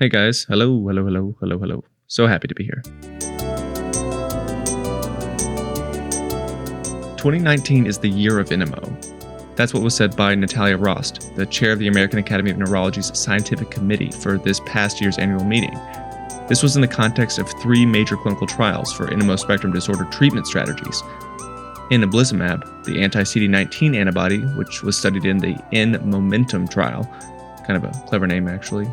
Hey guys, hello. So happy to be here. 2019 is the year of NMO. That's what was said by Natalia Rost, the chair of the American Academy of Neurology's scientific committee for this past year's annual meeting. This was in the context of three major clinical trials for NMO spectrum disorder treatment strategies. Eculizumab, the anti-CD19 antibody, which was studied in the N-Momentum trial, kind of a clever name actually.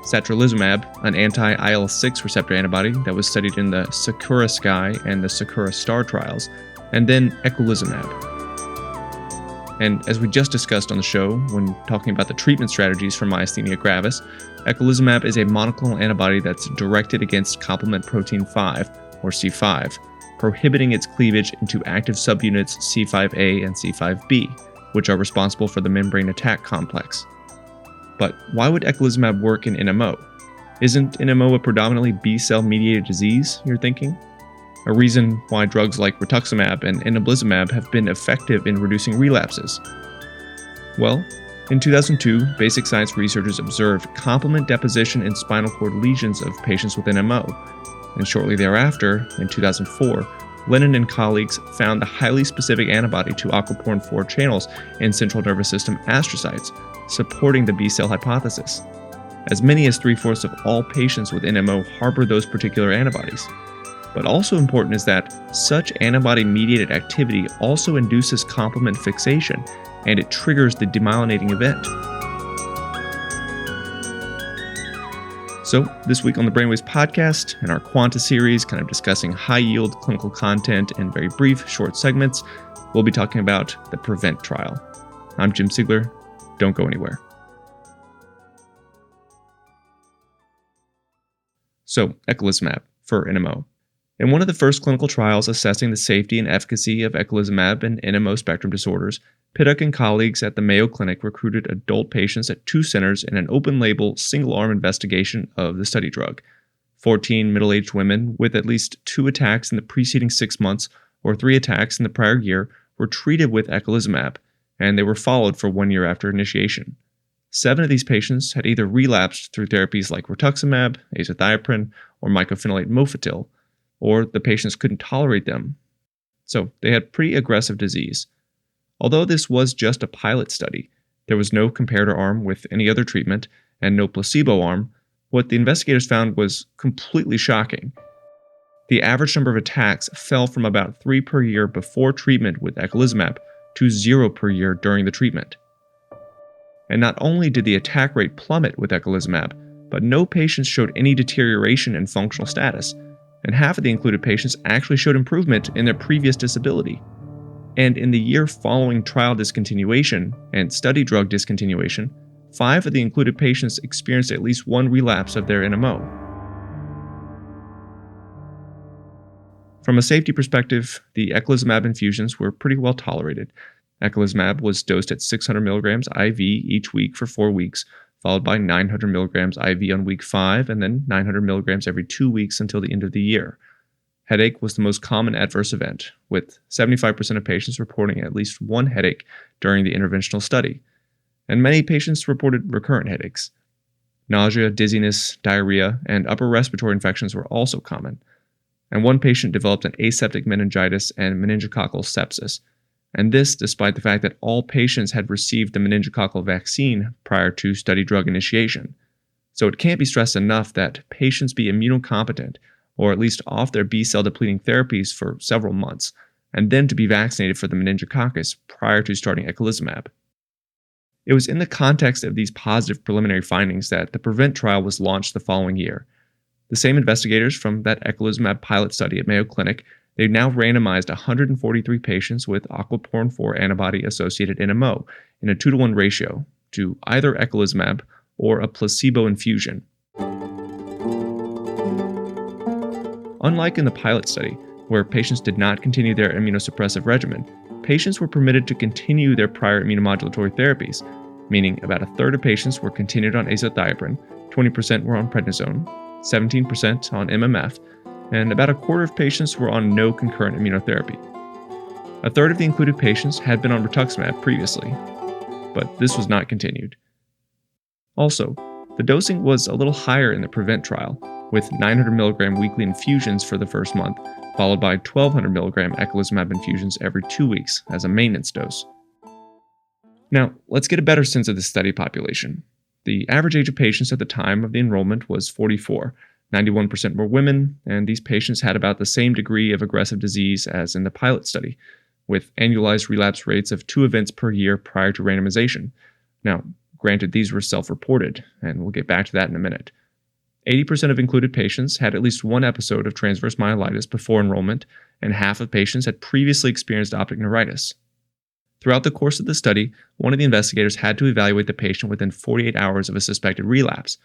Satralizumab, an anti-IL-6 receptor antibody that was studied in the Sakura Sky and the Sakura Star trials, and then eculizumab. And as we just discussed on the show when talking about the treatment strategies for myasthenia gravis, eculizumab is a monoclonal antibody that's directed against complement protein 5, or C5, prohibiting its cleavage into active subunits C5a and C5b, which are responsible for the membrane attack complex. But why would eculizumab work in NMO? Isn't NMO a predominantly B-cell mediated disease, you're thinking? A reason why drugs like rituximab and eculizumab have been effective in reducing relapses. Well, in 2002, basic science researchers observed complement deposition in spinal cord lesions of patients with NMO, and shortly thereafter, in 2004, Lennon and colleagues found the highly specific antibody to Aqp4 channels in central nervous system astrocytes, supporting the B-cell hypothesis. As many as 3/4 of all patients with NMO harbor those particular antibodies. But also important is that such antibody-mediated activity also induces complement fixation, and it triggers the demyelinating event. So, this week on the BrainWaves podcast, in our Quanta series, kind of discussing high-yield clinical content in very brief, short segments, we'll be talking about the PREVENT trial. I'm Jim Siegler. Don't go anywhere. So, eculizumab for NMO. In one of the first clinical trials assessing the safety and efficacy of eculizumab in NMO spectrum disorders, Pittock and colleagues at the Mayo Clinic recruited adult patients at two centers in an open-label, single-arm investigation of the study drug. 14 middle-aged women with at least 2 attacks in the preceding 6 months or 3 attacks in the prior year were treated with eculizumab, and they were followed for 1 year after initiation. 7 of these patients had either relapsed through therapies like rituximab, azathioprine, or mycophenolate mofetil, or the patients couldn't tolerate them. So they had pretty aggressive disease. Although this was just a pilot study, there was no comparator arm with any other treatment and no placebo arm. What the investigators found was completely shocking. The average number of attacks fell from about 3 per year before treatment with eculizumab to 0 per year during the treatment. And not only did the attack rate plummet with eculizumab, but no patients showed any deterioration in functional status, and half of the included patients actually showed improvement in their previous disability. And in the year following trial discontinuation and study drug discontinuation, 5 of the included patients experienced at least 1 relapse of their NMO. From a safety perspective, the eculizumab infusions were pretty well tolerated. Eculizumab was dosed at 600 mg IV each week for 4 weeks, followed by 900 mg IV on week 5, and then 900 mg every 2 weeks until the end of the year. Headache was the most common adverse event, with 75% of patients reporting at least 1 headache during the interventional study, and many patients reported recurrent headaches. Nausea, dizziness, diarrhea, and upper respiratory infections were also common, and 1 patient developed an aseptic meningitis and meningococcal sepsis, and this despite the fact that all patients had received the meningococcal vaccine prior to study drug initiation. So it can't be stressed enough that patients be immunocompetent, or at least off their B-cell depleting therapies for several months, and then to be vaccinated for the meningococcus prior to starting eculizumab. It was in the context of these positive preliminary findings that the PREVENT trial was launched the following year. The same investigators from that eculizumab pilot study at Mayo Clinic, they've now randomized 143 patients with Aqp4 antibody-associated NMO in a 2-to-1 ratio to either eculizumab or a placebo infusion. Unlike in the pilot study, where patients did not continue their immunosuppressive regimen, patients were permitted to continue their prior immunomodulatory therapies, meaning about 1/3 of patients were continued on azathioprine, 20% were on prednisone, 17% on MMF, and about 1/4 of patients were on no concurrent immunotherapy. 1/3 of the included patients had been on rituximab previously, but this was not continued. Also, The dosing was a little higher in the PREVENT trial, with 900 mg weekly infusions for the first month, followed by 1200 mg eculizumab infusions every 2 weeks as a maintenance dose. Now, let's get a better sense of the study population. The average age of patients at the time of the enrollment was 44. 91% were women, and these patients had about the same degree of aggressive disease as in the pilot study, with annualized relapse rates of 2 events per year prior to randomization. Now, granted, these were self-reported, and we'll get back to that in a minute. 80% of included patients had at least one episode of transverse myelitis before enrollment, and half of patients had previously experienced optic neuritis. Throughout the course of the study, one of the investigators had to evaluate the patient within 48 hours of a suspected relapse,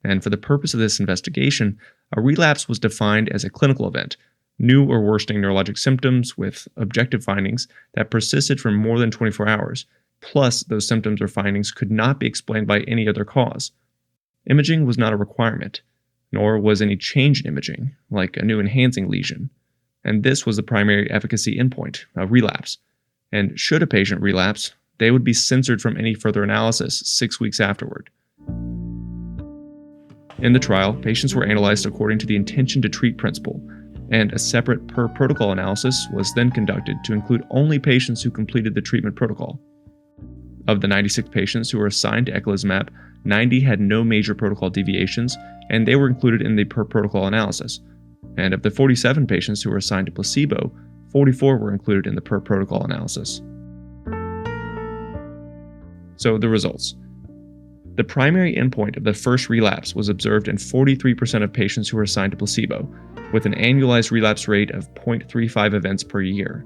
and for the purpose of this investigation, a relapse was defined as a clinical event, new or worsening neurologic symptoms with objective findings that persisted for more than 24 hours, plus those symptoms or findings could not be explained by any other cause. Imaging was not a requirement, nor was any change in imaging, like a new enhancing lesion, and this was the primary efficacy endpoint, a relapse. And should a patient relapse, they would be censored from any further analysis 6 weeks afterward. In the trial, patients were analyzed according to the intention to treat principle, and a separate per-protocol analysis was then conducted to include only patients who completed the treatment protocol. Of the 96 patients who were assigned to eculizumab, 90 had no major protocol deviations, and they were included in the per-protocol analysis. And of the 47 patients who were assigned to placebo, 44 were included in the per-protocol analysis. So the results. The primary endpoint of the first relapse was observed in 43% of patients who were assigned to placebo, with an annualized relapse rate of 0.35 events per year.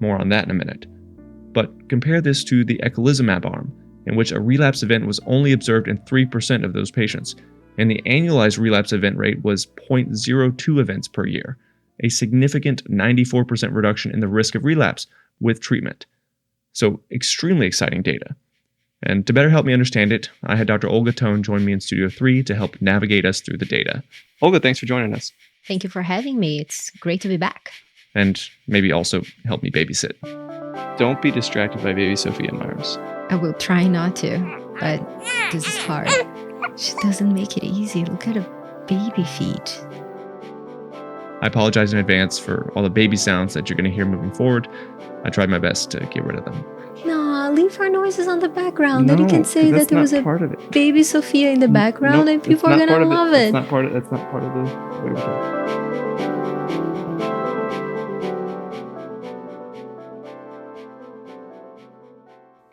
More on that in a minute. But compare this to the eculizumab arm, in which a relapse event was only observed in 3% of those patients, and the annualized relapse event rate was 0.02 events per year, a significant 94% reduction in the risk of relapse with treatment. So extremely exciting data. And to better help me understand it, I had Dr. Olga Tone join me in Studio 3 to help navigate us through the data. Olga, thanks for joining us. Thank you for having me. It's great to be back. And maybe also help me babysit. Don't be distracted by baby Sophia in my arms. I will try not to, but this is hard. She doesn't make it easy. Look at her baby feet. I apologize in advance for all the baby sounds that you're going to hear moving forward. I tried my best to get rid of them. No, leave our noises on the background. Then you can say that there was a baby Sophia in the background and people are going to love it. That's not part of the way we talk.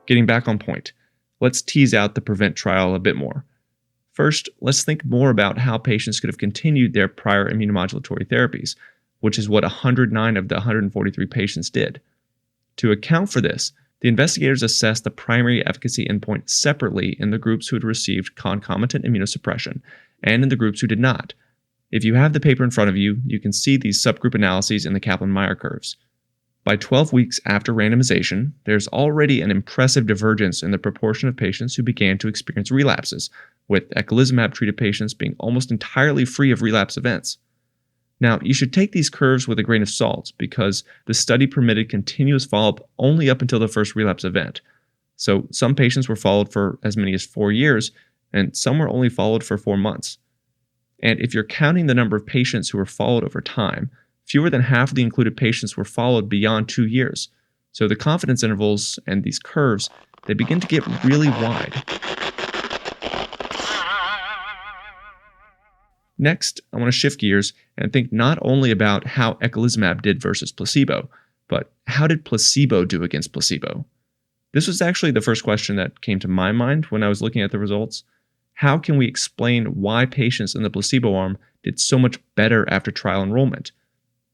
Getting back on point, let's tease out the PREVENT trial a bit more. First, let's think more about how patients could have continued their prior immunomodulatory therapies, which is what 109 of the 143 patients did. To account for this, the investigators assessed the primary efficacy endpoint separately in the groups who had received concomitant immunosuppression and in the groups who did not. If you have the paper in front of you, you can see these subgroup analyses in the Kaplan-Meier curves. By 12 weeks after randomization, there's already an impressive divergence in the proportion of patients who began to experience relapses, with eculizumab-treated patients being almost entirely free of relapse events. Now, you should take these curves with a grain of salt because the study permitted continuous follow-up only up until the first relapse event. So some patients were followed for as many as 4 years, and some were only followed for 4 months. And if you're counting the number of patients who were followed over time, fewer than half of the included patients were followed beyond 2 years. So the confidence intervals and these curves, they begin to get really wide. Next, I want to shift gears and think not only about how eculizumab did versus placebo, but how did placebo do against placebo? This was actually the first question that came to my mind when I was looking at the results. How can we explain why patients in the placebo arm did so much better after trial enrollment?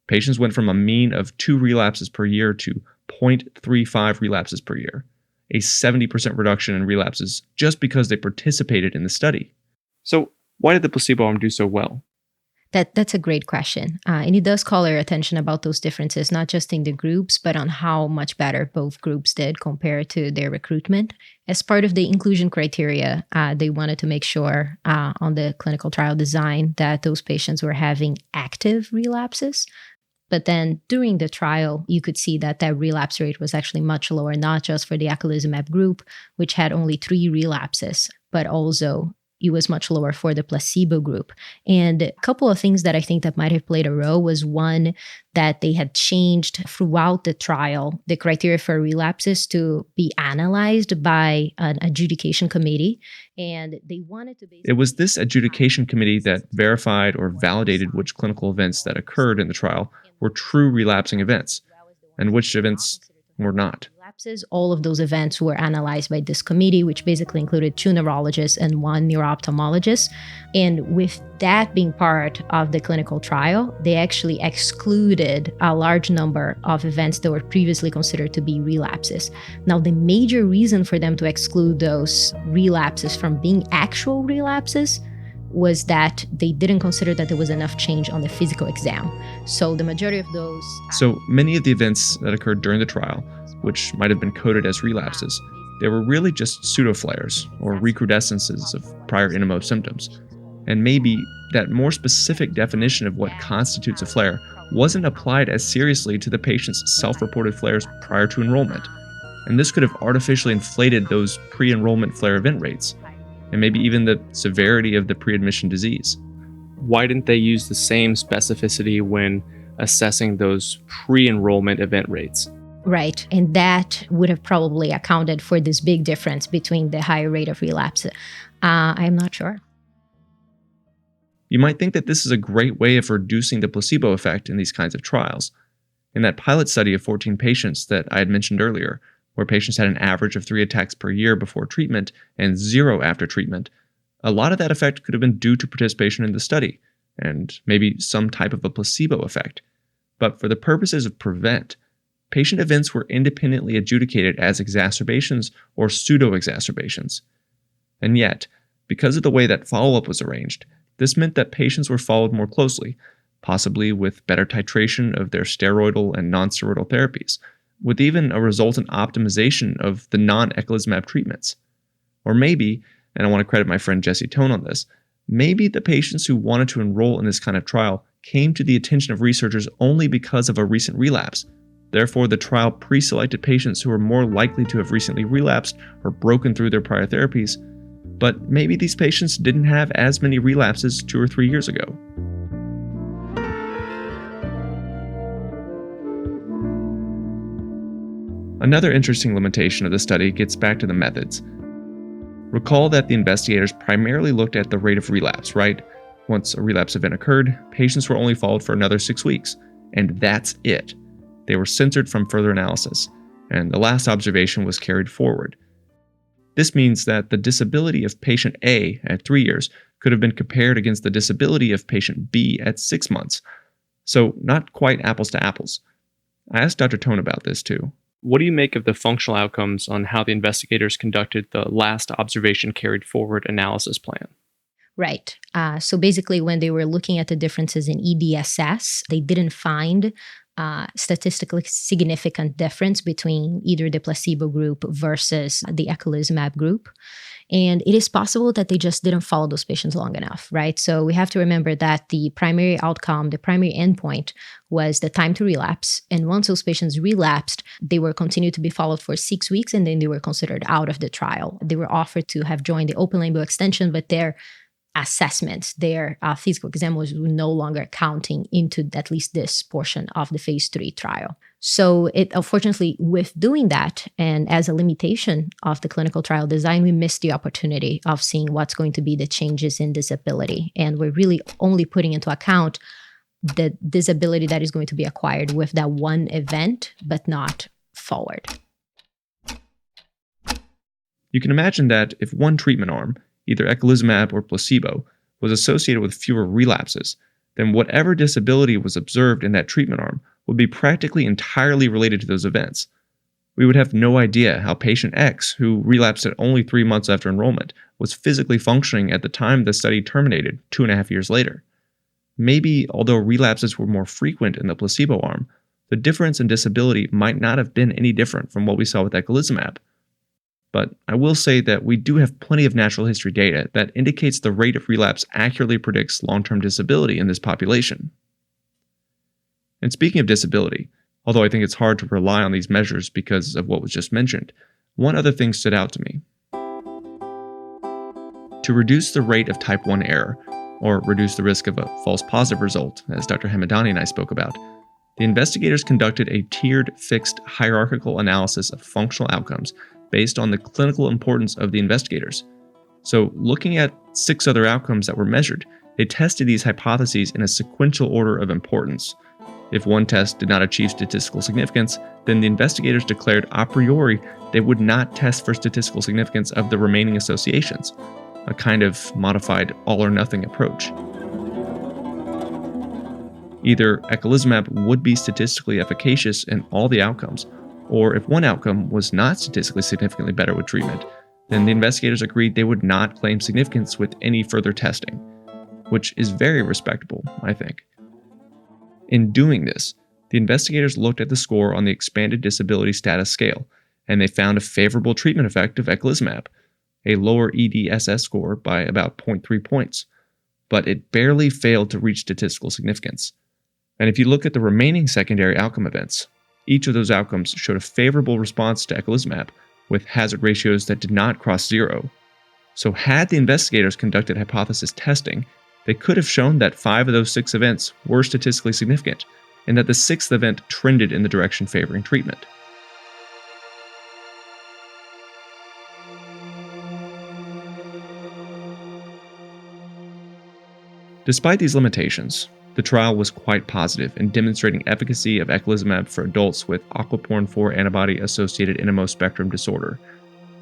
Patients went from a mean of 2 relapses per year to 0.35 relapses per year, a 70% reduction in relapses just because they participated in the study. So, why did the placebo arm do so well? That's a great question. And it does call our attention about those differences, not just in the groups, but on how much better both groups did compared to their recruitment. As part of the inclusion criteria, they wanted to make sure on the clinical trial design that those patients were having active relapses. But then during the trial, you could see that relapse rate was actually much lower, not just for the eculizumab group, which had only 3 relapses, but also it was much lower for the placebo group. And a couple of things that I think that might have played a role was, one, that they had changed throughout the trial the criteria for relapses to be analyzed by an adjudication committee. And they wanted to basically... It was this adjudication committee that verified or validated which clinical events that occurred in the trial were true relapsing events, and which events were not. Relapses, all of those events were analyzed by this committee, which basically included 2 neurologists and 1 neuro-ophthalmologist. And with that being part of the clinical trial, they actually excluded a large number of events that were previously considered to be relapses. Now, the major reason for them to exclude those relapses from being actual relapses was that they didn't consider that there was enough change on the physical exam. So the majority of those... So many of the events that occurred during the trial, which might have been coded as relapses, they were really just pseudoflares or recrudescences of prior NMO symptoms. And maybe that more specific definition of what constitutes a flare wasn't applied as seriously to the patient's self-reported flares prior to enrollment. And this could have artificially inflated those pre-enrollment flare event rates, and maybe even the severity of the pre-admission disease. Why didn't they use the same specificity when assessing those pre-enrollment event rates? Right, and that would have probably accounted for this big difference between the higher rate of relapse. I'm not sure. You might think that this is a great way of reducing the placebo effect in these kinds of trials. In that pilot study of 14 patients that I had mentioned earlier, where patients had an average of 3 attacks per year before treatment and 0 after treatment, a lot of that effect could have been due to participation in the study, and maybe some type of a placebo effect. But for the purposes of PREVENT, patient events were independently adjudicated as exacerbations or pseudo-exacerbations. And yet, because of the way that follow-up was arranged, this meant that patients were followed more closely, possibly with better titration of their steroidal and non-steroidal therapies, with even a resultant optimization of the non-eculizumab treatments. Or maybe, and I want to credit my friend Jesse Tone on this, maybe the patients who wanted to enroll in this kind of trial came to the attention of researchers only because of a recent relapse. Therefore, the trial pre-selected patients who were more likely to have recently relapsed or broken through their prior therapies, but maybe these patients didn't have as many relapses 2 or 3 years ago. Another interesting limitation of the study gets back to the methods. Recall that the investigators primarily looked at the rate of relapse, right? Once a relapse event occurred, patients were only followed for another 6 weeks, and that's it. They were censored from further analysis, and the last observation was carried forward. This means that the disability of patient A at 3 years could have been compared against the disability of patient B at 6 months, so not quite apples to apples. I asked Dr. Tone about this too. What do you make of the functional outcomes on how the investigators conducted the last observation carried forward analysis plan? Right. So basically, when they were looking at the differences in EDSS, they didn't find statistically significant difference between either the placebo group versus the eculizumab group. And it is possible that they just didn't follow those patients long enough, right? So we have to remember that the primary outcome, the primary endpoint was the time to relapse. And once those patients relapsed, they were continued to be followed for 6 weeks, and then they were considered out of the trial. They were offered to have joined the open label extension, but their assessments, their physical exam was no longer counting into at least this portion of the phase 3 trial. So it, unfortunately, with doing that, and as a limitation of the clinical trial design, we missed the opportunity of seeing what's going to be the changes in disability. And we're really only putting into account the disability that is going to be acquired with that one event, but not forward. You can imagine that if one treatment arm, either eculizumab or placebo, was associated with fewer relapses, then whatever disability was observed in that treatment arm would be practically entirely related to those events. We would have no idea how patient X, who relapsed at only 3 months after enrollment, was physically functioning at the time the study terminated 2.5 years later. Maybe, although relapses were more frequent in the placebo arm, the difference in disability might not have been any different from what we saw with eculizumab. But I will say that we do have plenty of natural history data that indicates the rate of relapse accurately predicts long-term disability in this population. And speaking of disability, although I think it's hard to rely on these measures because of what was just mentioned, one other thing stood out to me. To reduce the rate of type 1 error, or reduce the risk of a false positive result, as Dr. Hamadani and I spoke about, the investigators conducted a tiered, fixed, hierarchical analysis of functional outcomes based on the clinical importance of the investigators. So, looking at 6 other outcomes that were measured, they tested these hypotheses in a sequential order of importance. If one test did not achieve statistical significance, then the investigators declared a priori they would not test for statistical significance of the remaining associations, a kind of modified all-or-nothing approach. Either eculizumab would be statistically efficacious in all the outcomes, or if one outcome was not statistically significantly better with treatment, then the investigators agreed they would not claim significance with any further testing, which is very respectable, I think. In doing this, the investigators looked at the score on the Expanded Disability Status Scale, and they found a favorable treatment effect of eculizumab, a lower EDSS score by about 0.3 points, but it barely failed to reach statistical significance. And if you look at the remaining secondary outcome events, each of those outcomes showed a favorable response to eculizumab, with hazard ratios that did not cross 0. So had the investigators conducted hypothesis testing, they could have shown that 5 of those 6 events were statistically significant, and that the 6th event trended in the direction favoring treatment. Despite these limitations, the trial was quite positive in demonstrating efficacy of eculizumab for adults with Aqp4 antibody-associated NMO spectrum disorder.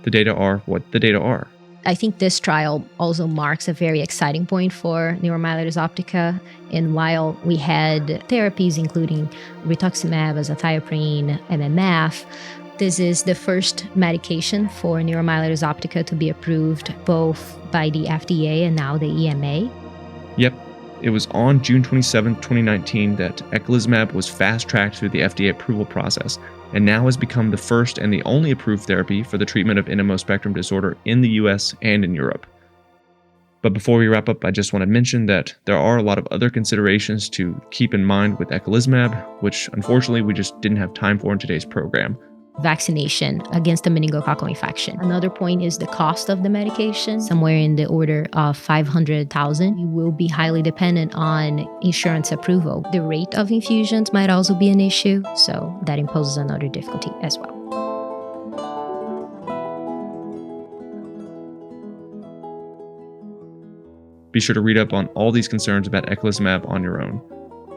The data are what the data are. I think this trial also marks a very exciting point for neuromyelitis optica. And while we had therapies including rituximab, azathioprine, MMF, this is the first medication for neuromyelitis optica to be approved both by the FDA and now the EMA. Yep. It was on June 27, 2019 that eculizumab was fast-tracked through the FDA approval process and now has become the first and the only approved therapy for the treatment of NMO spectrum disorder in the US and in Europe. But before we wrap up, I just want to mention that there are a lot of other considerations to keep in mind with eculizumab, which unfortunately we just didn't have time for in today's program. Vaccination against a meningococcal infection. Another point is the cost of the medication, somewhere in the order of $500,000. You will be highly dependent on insurance approval. The rate of infusions might also be an issue, so that imposes another difficulty as well. Be sure to read up on all these concerns about eculizumab on your own.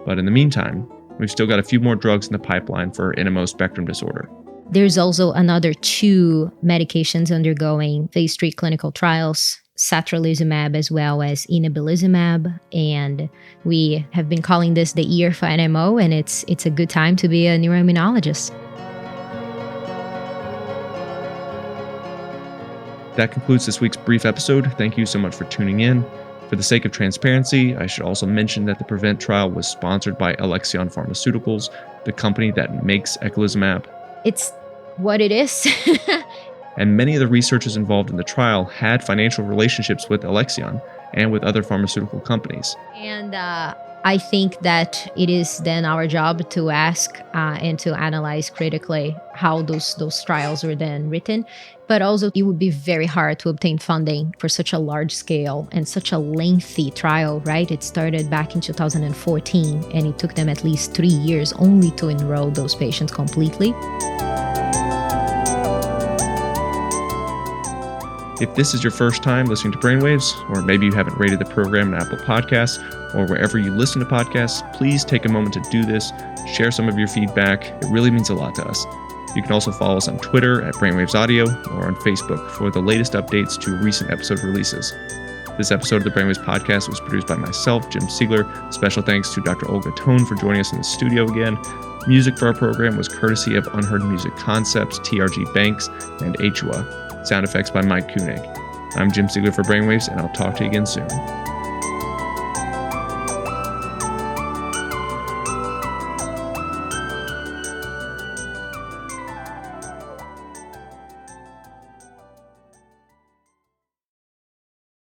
But in the meantime, we've still got a few more drugs in the pipeline for NMO spectrum disorder. There's also another 2 medications undergoing phase 3 clinical trials, satralizumab as well as inebilizumab, and we have been calling this the year for NMO, and it's a good time to be a neuroimmunologist. That concludes this week's brief episode. Thank you so much for tuning in. For the sake of transparency, I should also mention that the PREVENT trial was sponsored by Alexion Pharmaceuticals, the company that makes eculizumab. It's what it is. And many of the researchers involved in the trial had financial relationships with Alexion and with other pharmaceutical companies. And I think that it is then our job to ask and to analyze critically how those trials are then written. But also, it would be very hard to obtain funding for such a large scale and such a lengthy trial, right? It started back in 2014, and it took them at least 3 years only to enroll those patients completely. If this is your first time listening to BrainWaves, or maybe you haven't rated the program in Apple Podcasts, or wherever you listen to podcasts, please take a moment to do this. Share some of your feedback. It really means a lot to us. You can also follow us on Twitter at BrainWaves Audio or on Facebook for the latest updates to recent episode releases. This episode of the BrainWaves podcast was produced by myself, Jim Siegler. Special thanks to Dr. Olga Tone for joining us in the studio again. Music for our program was courtesy of Unheard Music Concepts, TRG Banks, and Achua. Sound effects by Mike Koenig. I'm Jim Siegler for BrainWaves, and I'll talk to you again soon.